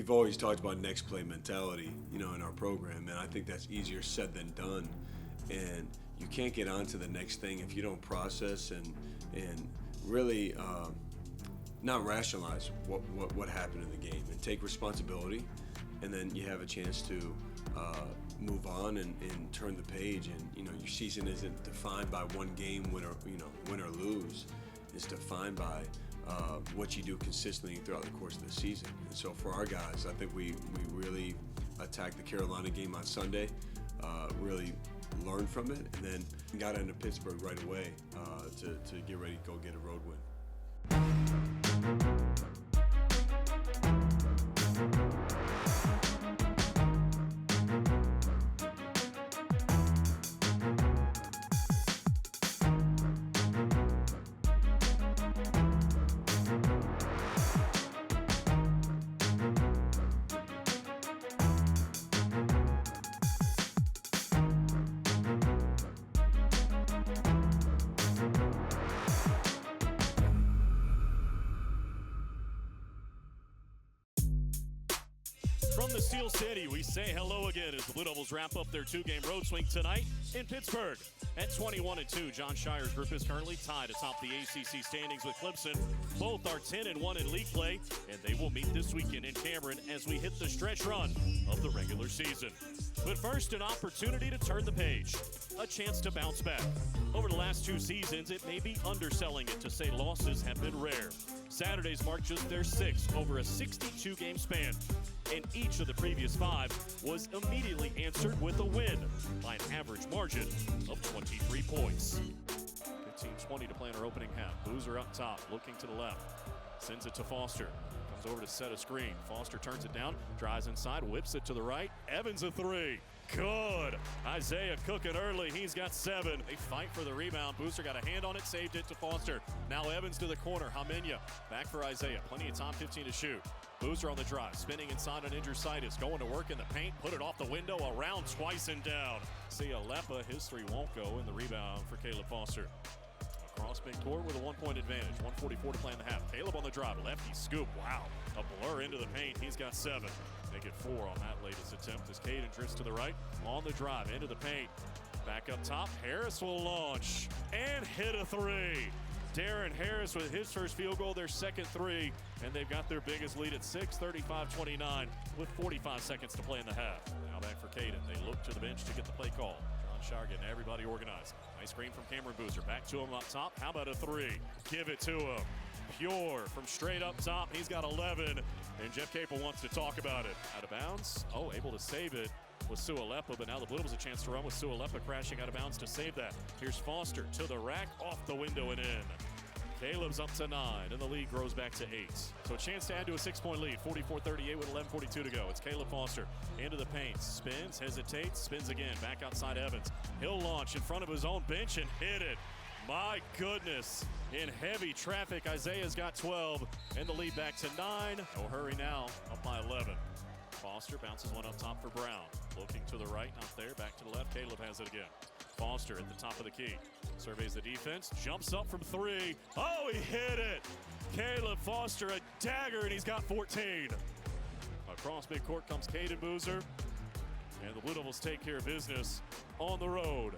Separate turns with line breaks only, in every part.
we've always talked about next play mentality, in our program, and I think that's easier said than done. And you can't get on to the next thing if you don't process and really not rationalize what happened in the game and take responsibility, and then you have a chance to move on and turn the page. And your season isn't defined by one game, win or lose. It's defined by what you do consistently throughout the course of the season. And so for our guys, I think we really attacked the Carolina game on Sunday, really learned from it, and then got into Pittsburgh right away to get ready to go get a road win.
From the Steel City, we say hello again as the Blue Devils wrap up their two-game road swing tonight in Pittsburgh. At 21-2, John Scheyer's group is currently tied atop the ACC standings with Clemson. Both are 10-1 in league play, and they will meet this weekend in Cameron as we hit the stretch run of the regular season. But first, an opportunity to turn the page, a chance to bounce back. Over the last two seasons, it may be underselling it to say losses have been rare. Saturdays marked just their sixth over a 62-game span, and each of the previous five was immediately answered with a win by an average margin of 23 points. 15-20 to play in our opening half. Boozer up top, looking to the left. Sends it to Foster. Comes over to set a screen. Foster turns it down, drives inside, whips it to the right. Evans a three. Good. Isaiah cooking early. He's got 7. They fight for the rebound. Booster got a hand on it, saved it to Foster. Now Evans to the corner. Hamenya back for Isaiah. Plenty of time, 15 to shoot. Boozer on the drive, spinning inside on Indrusitis, going to work in the paint, put it off the window, around twice and down. Alepa, his three won't go, and the rebound for Caleb Foster. Across midcourt with a 1-point advantage, 1:44 to play in the half. Caleb on the drive, lefty scoop, wow. A blur into the paint, he's got 7. Make it 4 on that latest attempt as Caden drifts to the right, on the drive, into the paint. Back up top, Harris will launch and hit a 3. Darren Harris with his first field goal, their second 3, and they've got their biggest lead at 6, 35-29, with 45 seconds to play in the half. Now back for Caden. They look to the bench to get the play call. John Scheyer getting everybody organized. Nice screen from Cameron Boozer. Back to him up top. How about a 3? Give it to him. Pure from straight up top. He's got 11, and Jeff Capel wants to talk about it. Out of bounds. Oh, able to save it with Alepa, but now the Blue Devils a chance to run with Alepa crashing out of bounds to save that. Here's Foster to the rack, off the window and in. Caleb's up to 9, and the lead grows back to 8. So a chance to add to a 6-point lead, 44-38 with 11:42 to go. It's Caleb Foster into the paint, spins, hesitates, spins again, back outside Evans. He'll launch in front of his own bench and hit it. My goodness, in heavy traffic, Isaiah's got 12, and the lead back to 9. No hurry now, up by 11. Foster bounces one up top for Brown. Looking to the right, not there, back to the left. Caleb has it again. Foster at the top of the key. Surveys the defense, jumps up from 3. Oh, he hit it! Caleb Foster, a dagger, and he's got 14. Across midcourt comes Caden Boozer, and the Blue Devils take care of business on the road.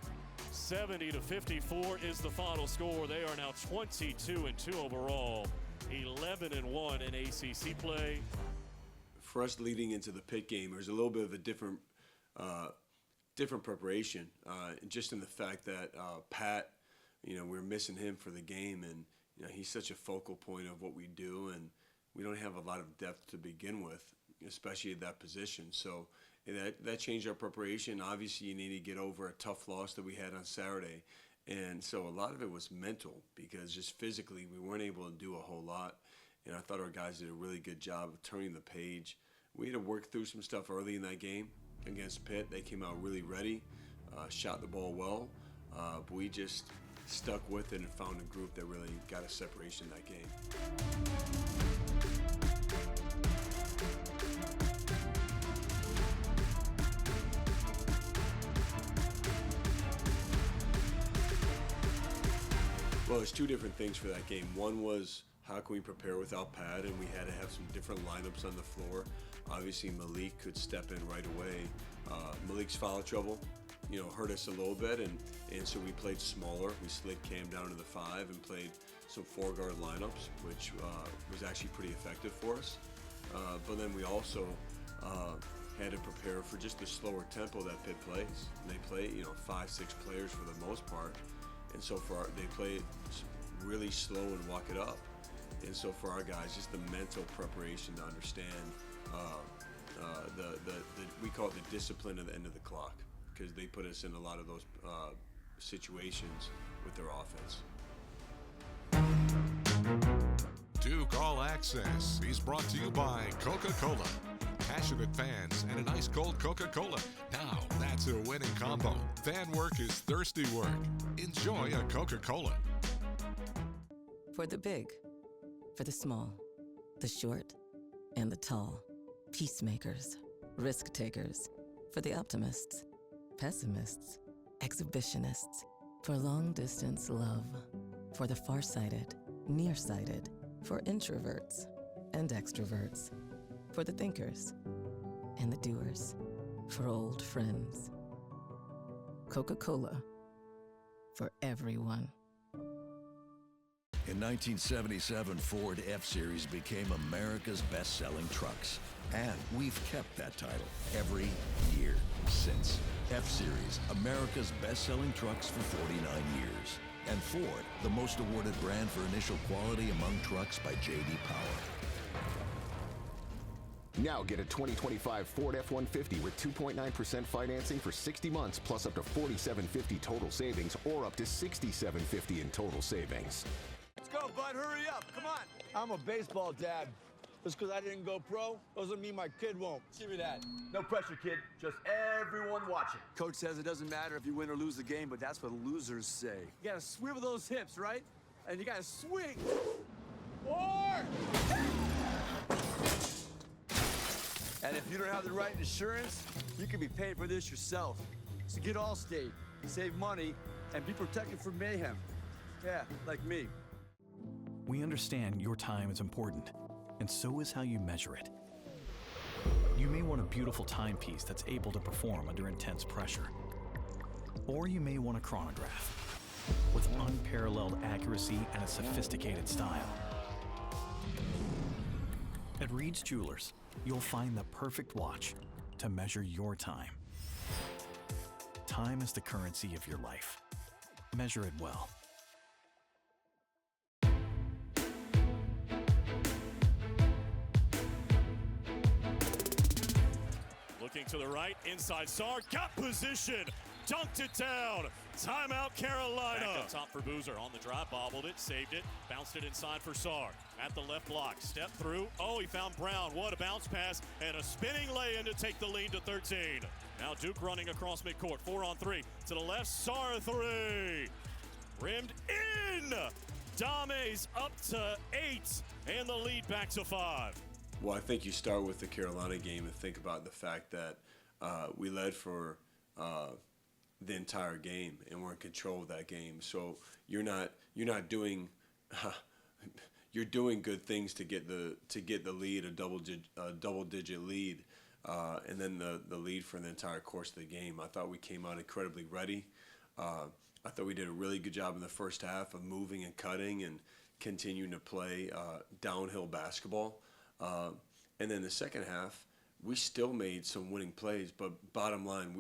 70-54 is the final score. They are now 22-2 overall, 11-1 in ACC play.
For us leading into the Pitt game, there's a little bit of a different preparation, just in the fact that Pat, we're missing him for the game, and he's such a focal point of what we do, and we don't have a lot of depth to begin with, especially at that position. So that changed our preparation. Obviously, you need to get over a tough loss that we had on Saturday, and so a lot of it was mental because just physically we weren't able to do a whole lot. And I thought our guys did a really good job of turning the page. We had to work through some stuff early in that game against Pitt. They came out really ready, shot the ball well, but we just stuck with it and found a group that really got a separation in that game. Well, there's two different things for that game. One was how can we prepare without Pat, and we had to have some different lineups on the floor. Obviously, Malik could step in right away. Malik's foul trouble, hurt us a little bit, and so we played smaller. We slid Cam down to the 5 and played some 4-guard lineups, which was actually pretty effective for us. But then we also had to prepare for just the slower tempo that Pitt plays. And they play, 5-6 players for the most part, and so they play it really slow and walk it up. And so for our guys, just the mental preparation to understand we call it the discipline at the end of the clock, because they put us in a lot of those situations with their offense.
Duke All Access is brought to you by Coca-Cola. Passionate fans and an ice-cold Coca-Cola. Now that's a winning combo. Fan work is thirsty work. Enjoy a Coca-Cola.
For the big, for the small, the short, and the tall. Peacemakers, risk takers. For the optimists, pessimists, exhibitionists. For long-distance love. For the far-sighted, nearsighted. For introverts and extroverts. For the thinkers and the doers. For old friends. Coca-Cola. For everyone.
In 1977, Ford F-Series became America's best-selling trucks. And we've kept that title every year since. F-Series, America's best-selling trucks for 49 years. And Ford, the most awarded brand for initial quality among trucks by J.D. Power.
Now get a 2025 Ford F-150 with 2.9% financing for 60 months, plus up to $4,750 total savings, or up to $6,750 in total savings.
Let's go, bud. Hurry up. Come on. I'm a baseball dad. Just because I didn't go pro doesn't mean my kid won't. See me, Dad.
No pressure, kid. Just everyone watching.
Coach says it doesn't matter if you win or lose the game, but that's what losers say. You got to swivel those hips, right? And you got to swing. Or... And if you don't have the right insurance, you can be paying for this yourself. So get Allstate, save money, and be protected from mayhem. Yeah, like me.
We understand your time is important, and so is how you measure it. You may want a beautiful timepiece that's able to perform under intense pressure. Or you may want a chronograph with unparalleled accuracy and a sophisticated style. At Reed's Jewelers, you'll find the perfect watch to measure your time. Time is the currency of your life. Measure it well.
Looking to the right, inside Sar, got position, dunked it down. Timeout, Carolina. Back up top for Boozer on the drive, bobbled it, saved it, bounced it inside for Sar. At the left block, step through. Oh, he found Brown. What a bounce pass and a spinning lay-in to take the lead to 13. Now Duke running across midcourt, 4-on-3 to the left. Sar 3, rimmed in. Dame's up to 8, and the lead back to 5.
Well, I think you start with the Carolina game and think about the fact that we led for the entire game and we're in control of that game. So you're not doing you're doing good things to get the lead, a double-digit lead, and then the lead for the entire course of the game. I thought we came out incredibly ready. I thought we did a really good job in the first half of moving and cutting and continuing to play downhill basketball. And then the second half, we still made some winning plays, but bottom line,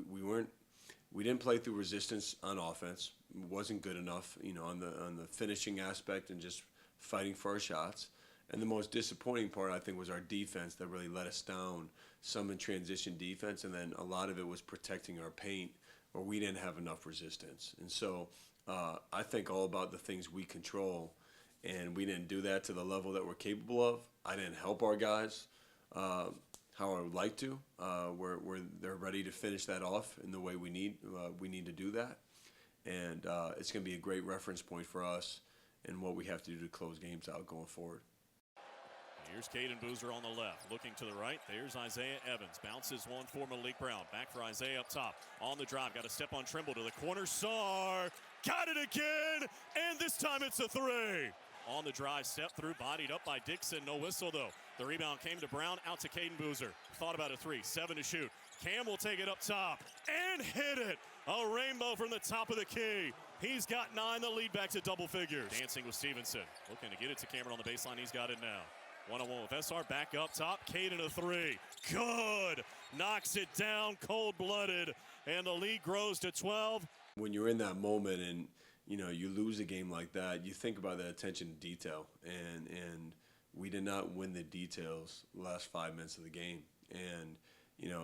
we didn't play through resistance on offense. It wasn't good enough, on the finishing aspect and just fighting for our shots. And the most disappointing part, I think, was our defense that really let us down. Some in transition defense, and then a lot of it was protecting our paint, where we didn't have enough resistance. And so I think all about the things we control, and we didn't do that to the level that we're capable of. I didn't help our guys how I would like to, where they're ready to finish that off in the way we need to do that. And it's going to be a great reference point for us and what we have to do to close games out going forward.
Here's Caden Boozer on the left. Looking to the right, there's Isaiah Evans. Bounces one for Malik Brown. Back for Isaiah up top. On the drive, got to step on Trimble to the corner. Sar, got it again, and this time it's a 3. On the drive, step through, bodied up by Dixon. No whistle, though. The rebound came to Brown, out to Caden Boozer. Thought about a three, 7 to shoot. Cam will take it up top and hit it. A rainbow from the top of the key. He's got 9, the lead back to double figures. Dancing with Stevenson. Looking to get it to Cameron on the baseline. He's got it now. 1-on-1 with SR, back up top. Caden a 3. Good. Knocks it down, cold-blooded. And the lead grows to 12.
When you're in that moment and you lose a game like that, you think about that attention to detail, and we did not win the details the last 5 minutes of the game. And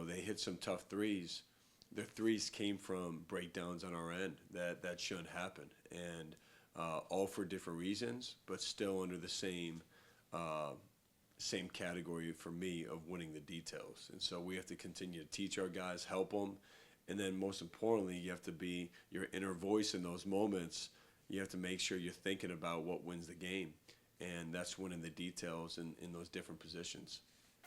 they hit some tough threes. Their threes came from breakdowns on our end that shouldn't happen, and all for different reasons, but still under the same category for me of winning the details. And so we have to continue to teach our guys, help them. And then most importantly, you have to be your inner voice in those moments. You have to make sure you're thinking about what wins the game. And that's winning the details in those different positions.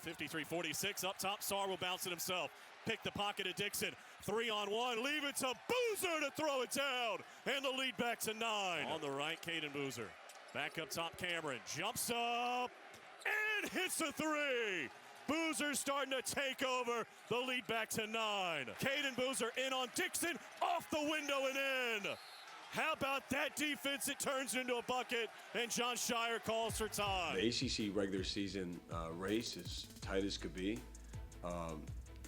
53-46 up top. Sarr will bounce it himself. Pick the pocket of Dixon. 3-on-1. Leave it to Boozer to throw it down. And the lead back to 9. On the right, Caden Boozer. Back up top, Cameron. Jumps up and hits a 3. Boozer starting to take over, the lead back to 9. Caden Boozer in on Dixon, off the window and in. How about that defense? It turns into a bucket, and John Scheyer calls for time.
The ACC regular season race is tight as could be.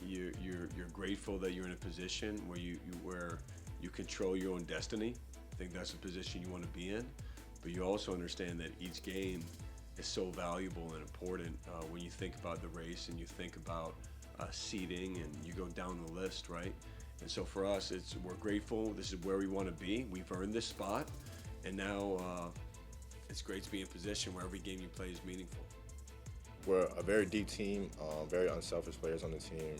You're grateful that you're in a position where you control your own destiny. I think that's the position you want to be in. But you also understand that each game is so valuable and important when you think about the race and you think about seeding and you go down the list, right? And so for us, we're grateful. This is where we want to be. We've earned this spot, and now it's great to be in position where every game you play is meaningful.
We're a very deep team, very unselfish players on the team.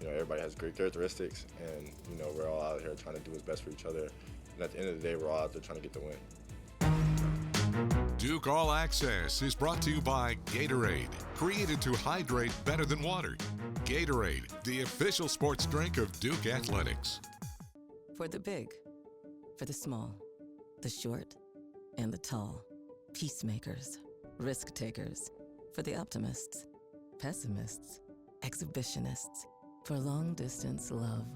Everybody has great characteristics, and we're all out here trying to do what's best for each other. And at the end of the day, we're all out there trying to get the win.
Duke All Access is brought to you by Gatorade, created to hydrate better than water. Gatorade, the official sports drink of Duke Athletics.
For the big, for the small, the short, and the tall. Peacemakers, risk takers. For the optimists, pessimists, exhibitionists. For long-distance love.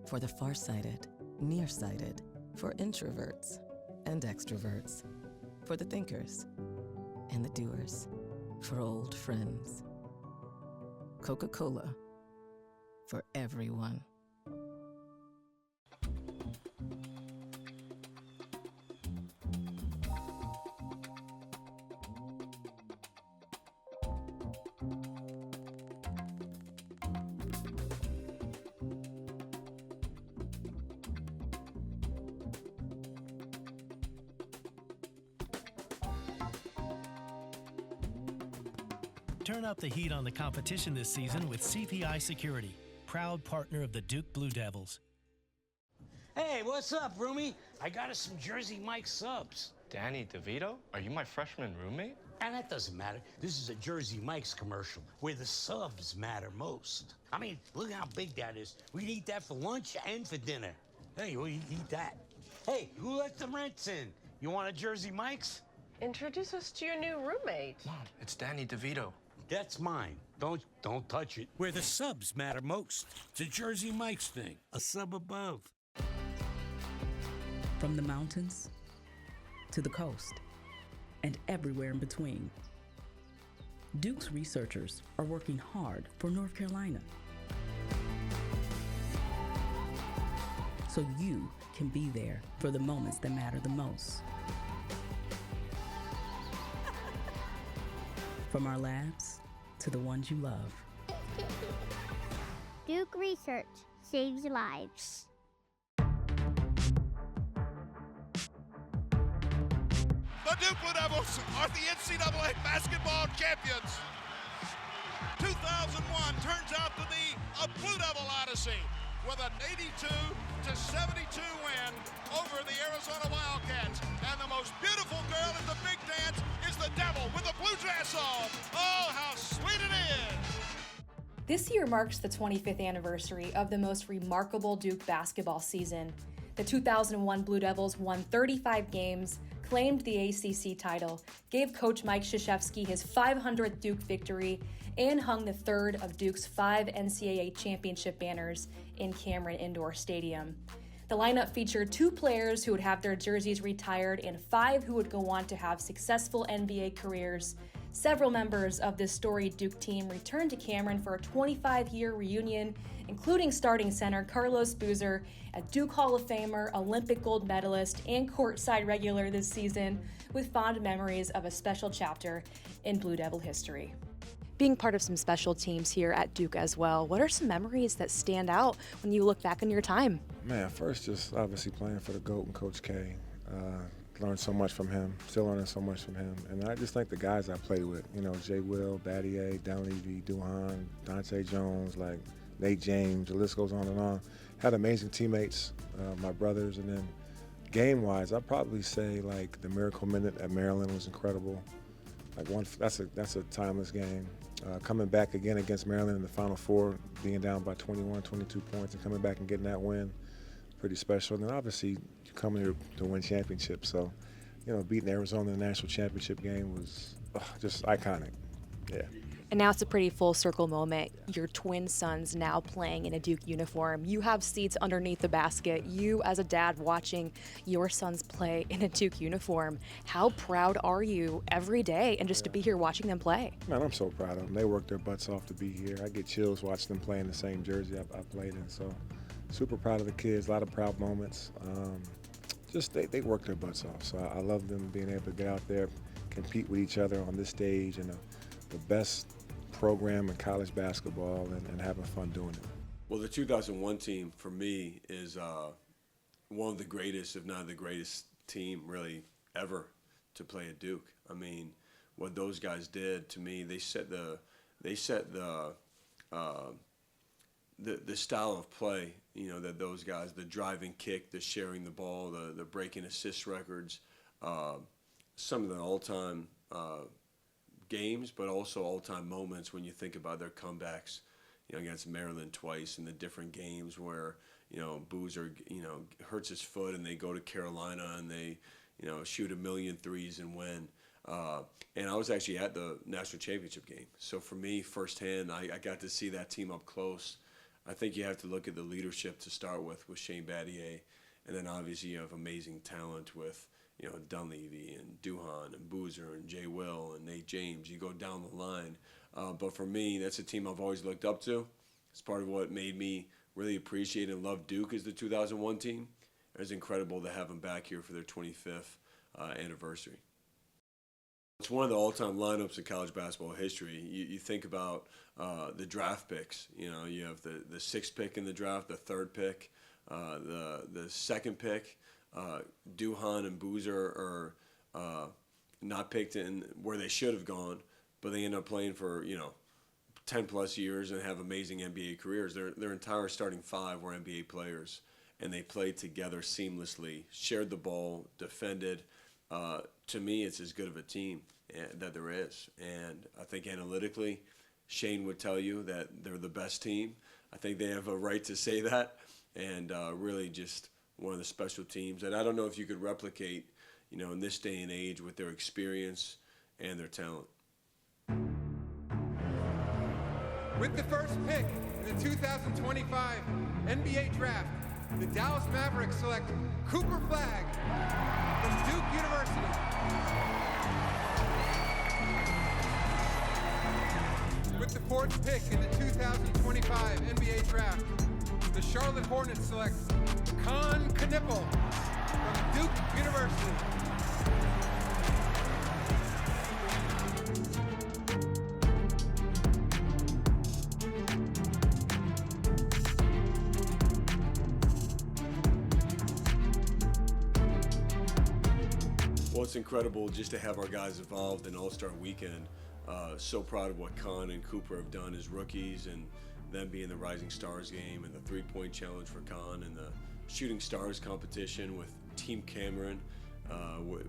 For the farsighted, nearsighted. For introverts and extroverts. For the thinkers and the doers. For old friends. Coca-Cola. For everyone.
Turn up the heat on the competition this season with CPI Security, proud partner of the Duke Blue Devils.
Hey, what's up, roomie? I got us some Jersey Mike subs.
Danny DeVito? Are you my freshman roommate?
And that doesn't matter. This is a Jersey Mike's commercial where the subs matter most. I mean, look how big that is. We'd eat that for lunch and for dinner. Hey, we'd eat that. Hey, who let the rents in? You want a Jersey Mike's?
Introduce us to your new roommate.
Mom, it's Danny DeVito.
That's mine. Don't touch it. Where the subs matter most. It's a Jersey Mike's thing. A sub above.
From the mountains to the coast and everywhere in between, Duke's researchers are working hard for North Carolina. So you can be there for the moments that matter the most. From our labs to the ones you love.
Duke Research saves lives.
The Duke Blue Devils are the NCAA basketball champions. 2001 turns out to be a Blue Devil odyssey with an 82-72 win over the Arizona Wildcats. And the most beautiful girl in the big dance is the Devil with the blue dress on. Oh, how sweet it is!
This year marks the 25th anniversary of the most remarkable Duke basketball season. The 2001 Blue Devils won 35 games, claimed the ACC title, gave Coach Mike Krzyzewski his 500th Duke victory, and hung the third of Duke's 5 NCAA championship banners in Cameron Indoor Stadium. The lineup featured 2 players who would have their jerseys retired and 5 who would go on to have successful NBA careers. Several members of this storied Duke team returned to Cameron for a 25-year reunion, including starting center Carlos Boozer, a Duke Hall of Famer, Olympic gold medalist, and courtside regular this season, with fond memories of a special chapter in Blue Devil history. Being part of some special teams here at Duke as well, what are some memories that stand out when you look back on your time?
Man, first just obviously playing for the GOAT and Coach K. Learned so much from him, still learning so much from him. And I just think the guys I played with, you know, Jay Will, Battier, Dunleavy, Duhan, Dante Jones, like Nate James, the list goes on and on. Had amazing teammates, my brothers, and then game-wise, I'd probably say like the Miracle Minute at Maryland was incredible. Like that's a timeless game. Coming back again against Maryland in the Final Four, being down by 21, 22 points, and coming back and getting that win, pretty special. And then obviously you come here to win championships, so you know, beating Arizona in the national championship game was just iconic. Yeah.
And now it's a pretty full circle moment. Your twin sons now playing in a Duke uniform. You have seats underneath the basket. You as a dad watching your sons play in a Duke uniform. How proud are you every day and just to be here watching them play?
Man, I'm so proud of them. They work their butts off to be here. I get chills watching them play in the same jersey I played in. So super proud of the kids, a lot of proud moments. Just they work their butts off. So I love them being able to get out there, compete with each other on this stage and the best program in college basketball and having fun doing it.
Well, the 2001 team for me is one of the greatest, if not the greatest team really ever to play at Duke. I mean, what those guys did to me, they set the style of play, you know, that those guys, the driving kick, the sharing the ball, the breaking assist records, some of the all-time games, but also all-time moments when you think about their comebacks, you know, against Maryland twice in the different games where, you know, Boozer, you know, hurts his foot and they go to Carolina and they, you know, shoot 1,000,000 threes and win. And I was actually at the national championship game. So for me, firsthand, I got to see that team up close. I think you have to look at the leadership to start with Shane Battier, and then obviously you have amazing talent with, you know, Dunleavy and Duhan and Boozer and Jay Will and Nate James. You go down the line. But for me, that's a team I've always looked up to. It's part of what made me really appreciate and love Duke is the 2001 team. It was incredible to have them back here for their 25th anniversary. It's one of the all-time lineups in college basketball history. You think about the draft picks. You know, you have the 6th pick in the draft, the 3rd pick, the 2nd pick. Duhan and Boozer are not picked in where they should have gone, but they end up playing for, you know, 10-plus years and have amazing NBA careers. Their entire starting 5 were NBA players, and they played together seamlessly, shared the ball, defended. To me, it's as good of a team that there is. And I think analytically, Shane would tell you that they're the best team. I think they have a right to say that, and really just one of the special teams that I don't know if you could replicate, you know, in this day and age with their experience and their talent.
With the first pick in the 2025 NBA Draft, the Dallas Mavericks select Cooper Flagg from Duke University. With the 4th pick in the 2025 NBA Draft, the Charlotte Hornets select Con Knippel from Duke University.
Well, it's incredible just to have our guys involved in All-Star Weekend. So proud of what Con and Cooper have done as rookies, and them being the Rising Stars game and the 3-point challenge for Con and the Shooting Stars competition with Team Cameron,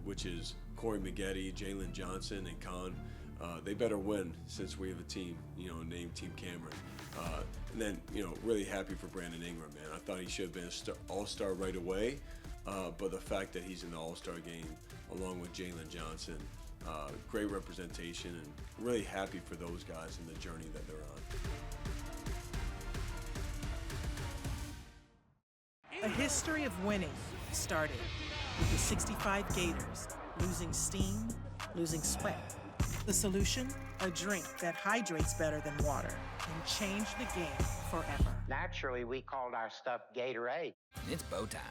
which is Corey Maggette, Jalen Johnson, and Con. They better win since we have a team, you know, named Team Cameron. And then, you know, really happy for Brandon Ingram, man. I thought he should have been an all-star right away. but the fact that he's in the All-Star game along with Jalen Johnson, great representation, and really happy for those guys and the journey that they're on.
A history of winning started with the 65 Gators losing steam, losing sweat. The solution? A drink that hydrates better than water and changed the game forever.
Naturally, we called our stuff Gatorade.
It's bow time.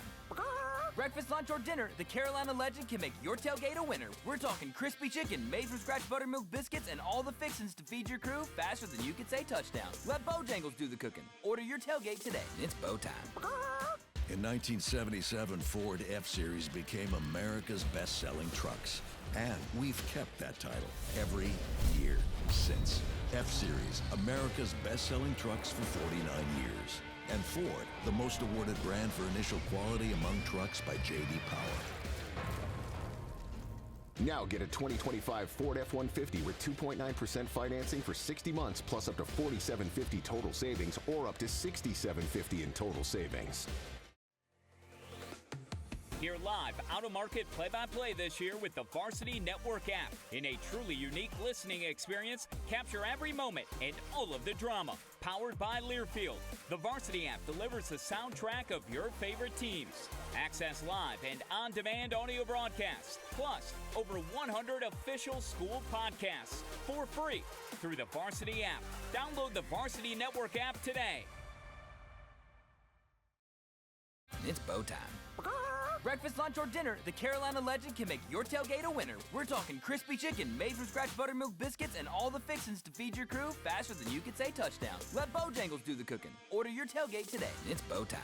Breakfast, lunch, or dinner, the Carolina Legend can make your tailgate a winner. We're talking crispy chicken, made from scratch buttermilk biscuits, and all the fixins to feed your crew faster than you can say touchdown. Let Bojangles do the cooking. Order your tailgate today. It's bow time.
In 1977, Ford F-Series became America's best-selling trucks. And we've kept that title every year since. F-Series, America's best-selling trucks for 49 years. And Ford, the most awarded brand for initial quality among trucks by J.D. Power.
Now get a 2025 Ford F-150 with 2.9% financing for 60 months plus up to $4,750 total savings or up to $6,750 in total savings.
Hear live, out-of-market play-by-play this year with the Varsity Network app. In a truly unique listening experience, capture every moment and all of the drama. Powered by Learfield, the Varsity app delivers the soundtrack of your favorite teams. Access live and on-demand audio broadcasts, plus over 100 official school podcasts for free through the Varsity app. Download the Varsity Network app today.
It's bow time. Breakfast, lunch, or dinner, the Carolina Legend can make your tailgate a winner. We're talking crispy chicken, made from scratch buttermilk biscuits, and all the fixins to feed your crew faster than you can say touchdown. Let Bojangles do the cooking. Order your tailgate today. It's bow time.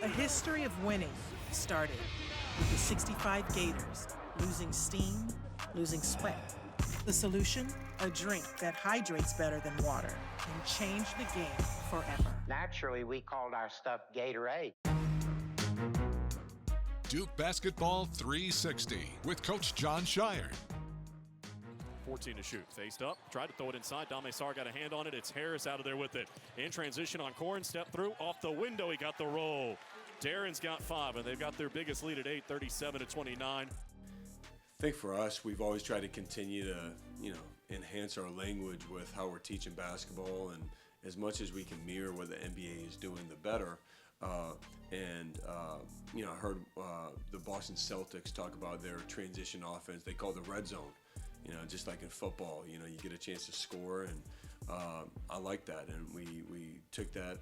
A history of winning started with the 65 Gators losing steam, losing sweat. The solution? A drink that hydrates better than water and changed the game forever.
Naturally, we called our stuff Gatorade.
Duke Basketball 360 with Coach John Scheyer.
14 to shoot. Faced up, tried to throw it inside. Dame Sarr got a hand on it. It's Harris out of there with it. In transition on Corn, step through, off the window. He got the roll. Darren's got 5, and they've got their biggest lead at 8, 37-29.
I think for us, we've always tried to continue to, enhance our language with how we're teaching basketball, and as much as we can mirror what the NBA is doing, the better. I heard the Boston Celtics talk about their transition offense. They call it the red zone. Just like in football, you get a chance to score, and I like that. And we took that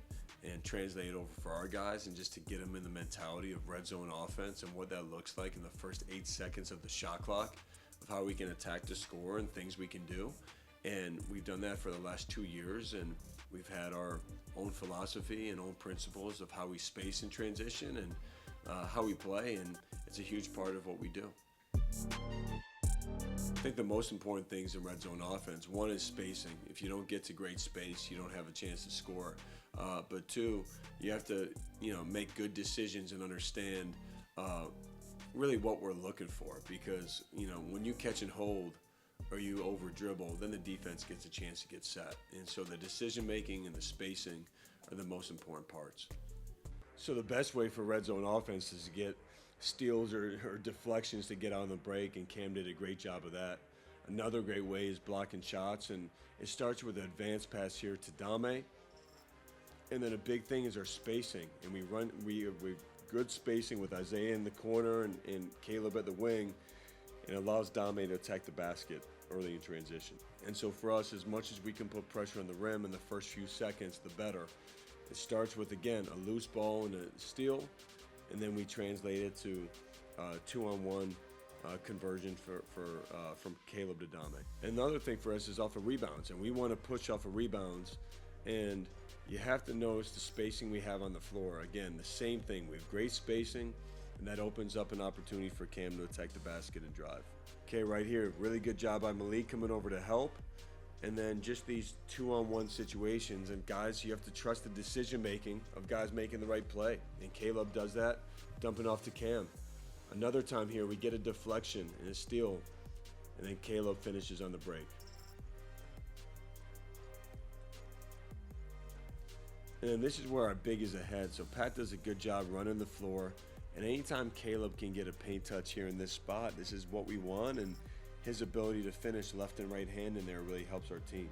and translated over for our guys, and just to get them in the mentality of red zone offense and what that looks like in the first 8 seconds of the shot clock, of how we can attack to score and things we can do. And we've done that for the last 2 years, and we've had our own philosophy and own principles of how we space in transition and how we play, and it's a huge part of what we do. I think the most important things in red zone offense, one is spacing. If you don't get to great space, you don't have a chance to score. But 2, you have to make good decisions and understand really what we're looking for, because when you catch and hold or you over dribble, then the defense gets a chance to get set. And so the decision making and the spacing are the most important parts. So the best way for red zone offense is to get steals or deflections to get on the break, and Cam did a great job of that. Another great way is blocking shots, and it starts with an advanced pass here to Dame. And then a big thing is our spacing, and we've good spacing with Isaiah in the corner and Caleb at the wing, and it allows Dame to attack the basket early in transition. And so for us, as much as we can put pressure on the rim in the first few seconds, the better. It starts with, again, a loose ball and a steal, and then we translate it to 2-on-1 conversion from Caleb to Dame. Another thing for us is off of rebounds, and we want to push off of rebounds, and you have to notice the spacing we have on the floor. Again, the same thing. We have great spacing, and that opens up an opportunity for Cam to attack the basket and drive. Okay, right here, really good job by Malik coming over to help. And then just these 2-on-1 situations, and guys, you have to trust the decision making of guys making the right play. And Caleb does that, dumping off to Cam. Another time here, we get a deflection and a steal, and then Caleb finishes on the break. And then this is where our big is ahead. So Pat does a good job running the floor, And anytime Caleb can get a paint touch here in this spot, this is what we want, and his ability to finish left and right hand in there really helps our team.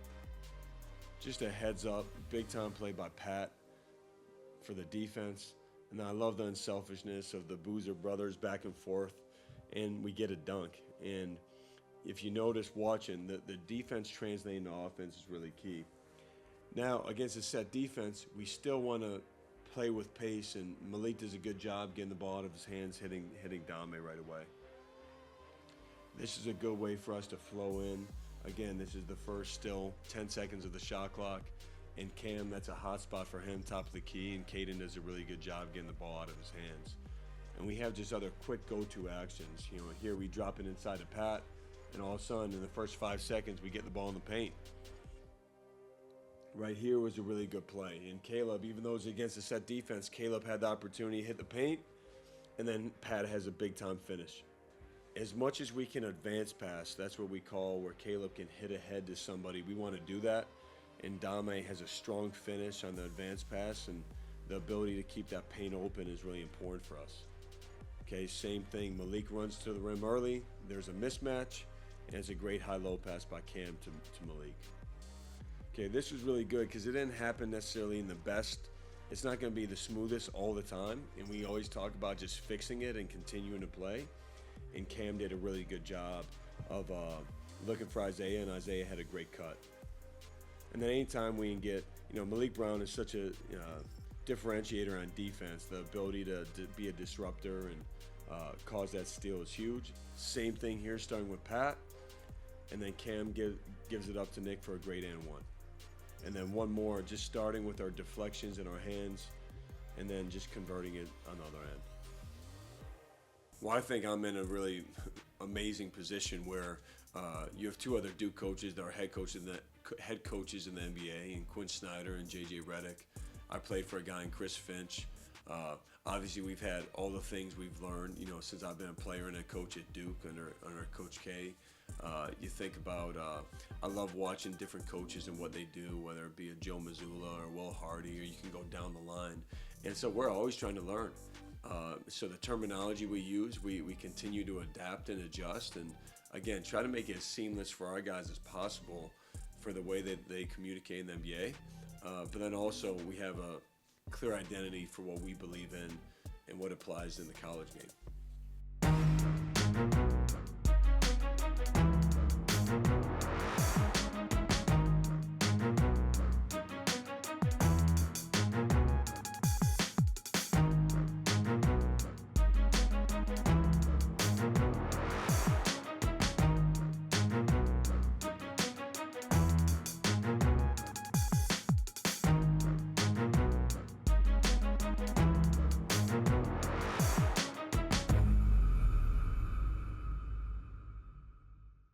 Just a heads up, big time play by Pat for the defense. And I love the unselfishness of the Boozer brothers back and forth, and we get a dunk. And if you notice watching, the defense translating to offense is really key. Now, against a set defense, we still want to play with pace, and Malik does a good job getting the ball out of his hands, hitting Dame right away. This is a good way for us to flow in. Again, this is the first still 10 seconds of the shot clock. And Cam, that's a hot spot for him, top of the key, and Caden does a really good job getting the ball out of his hands. And we have just other quick go-to actions. You know, here we drop it inside to Pat, and all of a sudden, in the first 5 seconds, we get the ball in the paint. Right here was a really good play. And Caleb, even though it was against a set defense, Caleb had the opportunity to hit the paint, and then Pat has a big-time finish. As much as we can advance pass, that's what we call where Caleb can hit ahead to somebody. We want to do that. And Dame has a strong finish on the advance pass, and the ability to keep that paint open is really important for us. Okay, same thing. Malik runs to the rim early. There's a mismatch, and it's a great high-low pass by Cam to Malik. Okay, this was really good because it didn't happen necessarily in the best. It's not going to be the smoothest all the time, and we always talk about just fixing it and continuing to play. And Cam did a really good job of looking for Isaiah, and Isaiah had a great cut. And then anytime we can get, Malik Brown is such a differentiator on defense. The ability to be a disruptor and cause that steal is huge. Same thing here, starting with Pat. And then Cam gives it up to Nick for a great and one. And then one more, just starting with our deflections in our hands, and then just converting it on the other end. Well, I think I'm in a really amazing position where you have two other Duke coaches that are head coaches in the NBA, and Quinn Snyder and J.J. Redick. I played for a guy named Chris Finch. Obviously, we've had all the things we've learned, since I've been a player and a coach at Duke under Coach K. You think about, I love watching different coaches and what they do, whether it be a Joe Mazzulla or Will Hardy, or you can go down the line. And so we're always trying to learn. So the terminology we use, we continue to adapt and adjust, and again, try to make it as seamless for our guys as possible for the way that they communicate in the NBA. But then also we have a clear identity for what we believe in and what applies in the college game.